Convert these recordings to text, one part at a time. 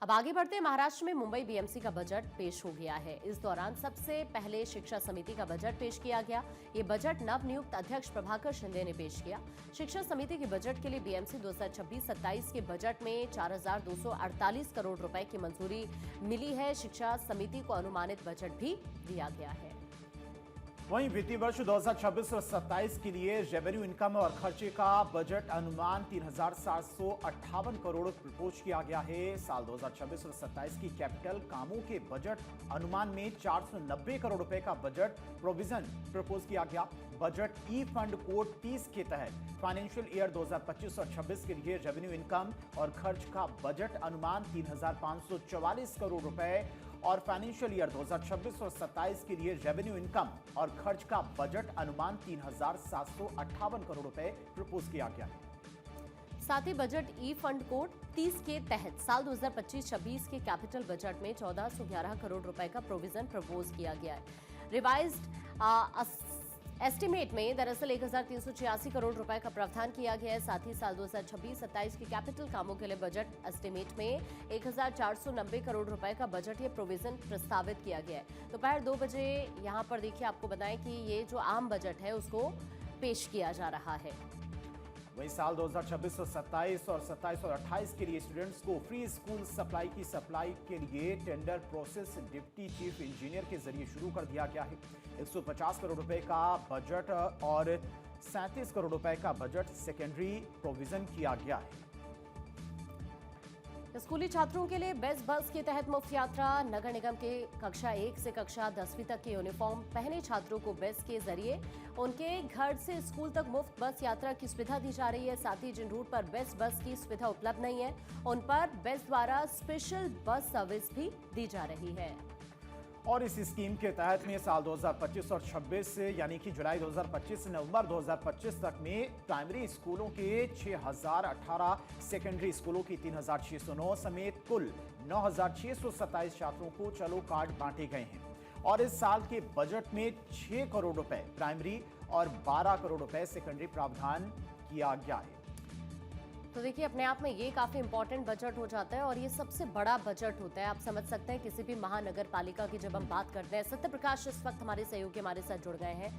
अब आगे बढ़ते महाराष्ट्र में मुंबई बीएमसी का बजट पेश हो गया है। इस दौरान सबसे पहले शिक्षा समिति का बजट पेश किया गया। ये बजट नवनियुक्त अध्यक्ष प्रभाकर शिंदे ने पेश किया। शिक्षा समिति के बजट के लिए बीएमसी 2026-27 के बजट में 4,248 करोड़ रुपए की मंजूरी मिली है। शिक्षा समिति को अनुमानित बजट भी दिया गया है। वहीं वित्तीय वर्ष 2026 और 27 के लिए रेवेन्यू इनकम और खर्चे का बजट अनुमान 3,758 करोड़ प्रपोज किया गया है। साल 2026 और 27 की कैपिटल कामों के बजट अनुमान में 490 करोड़ रुपए का बजट प्रोविजन प्रपोज किया गया। बजट ई फंड कोड 30 के तहत फाइनेंशियल ईयर 2025 और 26 के लिए रेवेन्यू इनकम और खर्च का बजट अनुमान 3,544 करोड़ रुपए और फाइनेंशियल ईयर 2026 और 27 के लिए रेवेन्यू इनकम और खर्च का बजट अनुमान 3,758 करोड़ रुपए प्रपोज किया गया है। साथ ही बजट ई फंड कोड 30 के तहत साल 2025-26 के कैपिटल बजट में 1411 करोड़ रुपए का प्रोविजन प्रपोज किया गया है। रिवाइज्ड एस्टीमेट में दरअसल 1,386 करोड़ रुपए का प्रावधान किया गया है। साथ ही साल 2026-27 के कैपिटल कामों के लिए बजट एस्टीमेट में 1,490 करोड़ रुपए का बजट ये प्रोविजन प्रस्तावित किया गया है। दोपहर 2 बजे यहां पर देखिए आपको बताएं कि ये जो आम बजट है उसको पेश किया जा रहा है। वहीं साल 2026 और 27 और 27 और 28 के लिए स्टूडेंट्स को फ्री स्कूल सप्लाई की सप्लाई के लिए tender process deputy chief engineer के जरिए शुरू कर दिया गया है। 150 करोड़ रुपए का बजट और 37 करोड़ रुपए का बजट सेकेंडरी प्रोविजन किया गया है। स्कूली छात्रों के लिए बेस्ट बस के तहत मुफ्त यात्रा। नगर निगम के कक्षा 1 से कक्षा 10वीं तक के यूनिफॉर्म पहने छात्रों को बेस्ट के जरिए उनके घर से स्कूल तक मुफ्त बस यात्रा की सुविधा दी जा रही है। साथ ही जिन रूट पर बेस्ट बस की सुविधा उपलब्ध नहीं है उन पर बेस्ट द्वारा स्पेशल बस सर्विस भी दी जा रही है। और इस स्कीम के तहत में साल 2025 और 26 यानी कि जुलाई 2025 से नवंबर 2025 तक में प्राइमरी स्कूलों के 6,018, सेकेंडरी स्कूलों की 3,609 समेत कुल 9,627 छात्रों को चलो कार्ड बांटे गए हैं। और इस साल के बजट में 6 करोड़ रुपए प्राइमरी और 12 करोड़ रुपए सेकेंडरी प्रावधान किया गया है। तो देखिए अपने आप में ये काफी इंपॉर्टेंट बजट हो जाता है और ये सबसे बड़ा बजट होता है। आप समझ सकते हैं किसी भी महानगर पालिका की जब हम बात करते हैं। सत्यप्रकाश इस वक्त हमारे सहयोगी हमारे साथ जुड़ गए हैं।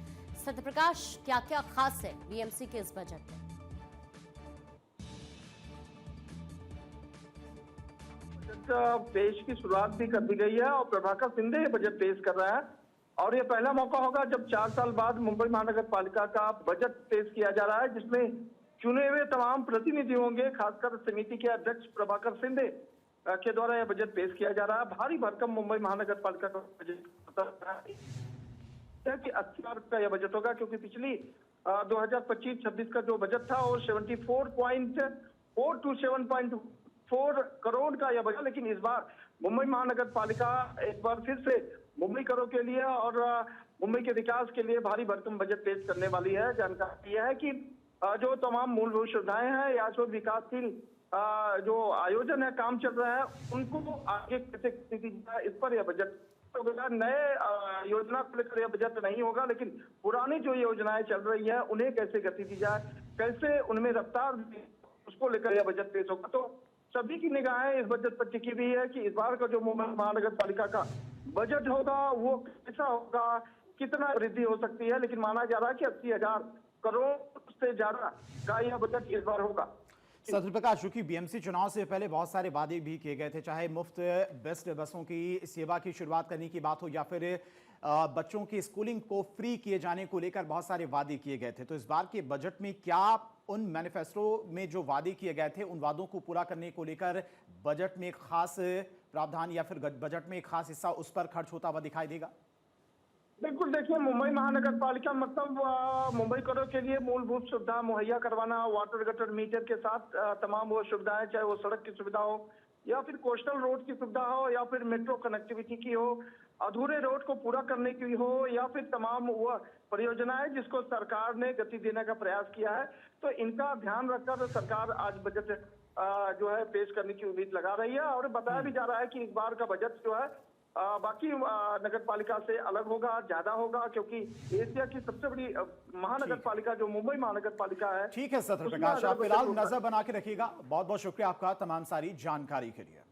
सत्यप्रकाश, क्या क्या खास है बीएमसी के इस बजट में? बजट पेश की शुरुआत भी कर दी गई है और प्रभाकर शिंदे ये बजट पेश कर रहा है और ये पहला मौका होगा जब 4 साल बाद मुंबई महानगर पालिका का बजट पेश किया जा रहा है, जिसमें चुने हुए तमाम प्रतिनिधि होंगे। खासकर समिति के अध्यक्ष प्रभाकर शिंदे के द्वारा यह बजट पेश किया जा रहा है। भारी भरकम मुंबई महानगर पालिका का बजट कि 80,000 का यह बजट होगा, क्योंकि पिछली 2025-26 का जो बजट था वो 74.4 to 7.4 करोड़ का यह बजट। लेकिन इस बार मुंबई महानगर पालिका एक बार फिर से मुंबई करों के लिए और मुंबई के विकास के लिए भारी भरकम बजट पेश करने वाली है। जानकारी यह है कि जो तमाम मूलभूत सुविधाएं हैं या जो विकासशील जो आयोजन है, काम चल रहा है, उनको आगे कैसे दी जाए, इस पर यह बजट तो नए योजना को लेकर यह बजट नहीं होगा, लेकिन पुरानी जो योजनाएं चल रही है उन्हें कैसे गति दी जाए, कैसे उनमें रफ्तार, उसको लेकर यह बजट पेश होगा। तो सभी की निगाहें इस बजट पर टिकी हुई है कि इस बार का जो मुंबई महानगर पालिका का बजट होगा वो कैसा होगा, कितना वृद्धि हो सकती है। लेकिन माना जा रहा है कि 80,000 करोड़ से ज्यादा का यह बजट इस बार होगा। सत्यप्रकाश, चूंकि बीएमसी चुनाव से पहले बहुत सारे वादे भी किए गए थे, चाहे मुफ्त बेस्ट बसों की सेवा की शुरुआत करने की बात हो या फिर बच्चों की स्कूलिंग को फ्री किए जाने को लेकर बहुत सारे वादे किए गए थे। तो इस बार के बजट में क्या उन मैनिफेस्टो में जो वादे किए गए थे उन वादों को पूरा करने को लेकर बजट में खास प्रावधान या फिर बजट में एक खास हिस्सा उस पर खर्च होता हुआ दिखाई देगा? बिल्कुल, देखिए मुंबई महानगर पालिका मतलब मुंबई करों के लिए मूलभूत सुविधा मुहैया करवाना, वाटर गटर मीटर के साथ तमाम वो सुविधाएं, चाहे वो सड़क की सुविधा हो या फिर कोस्टल रोड की सुविधा हो या फिर मेट्रो कनेक्टिविटी की हो, अधूरे रोड को पूरा करने की हो या फिर तमाम वो परियोजनाएं जिसको सरकार ने गति देने का प्रयास किया है। तो इनका ध्यान रखकर सरकार आज बजट जो है पेश करने की उम्मीद लगा रही है। और बताया भी जा रहा है कि इस बार का बजट जो है बाकी नगर पालिका से अलग होगा, ज्यादा होगा, क्योंकि एशिया की सबसे बड़ी महानगर पालिका जो मुंबई महानगर पालिका है। ठीक है सत्यप्रकाश, आप फिलहाल नजर बना के रखिएगा। बहुत बहुत शुक्रिया आपका तमाम सारी जानकारी के लिए।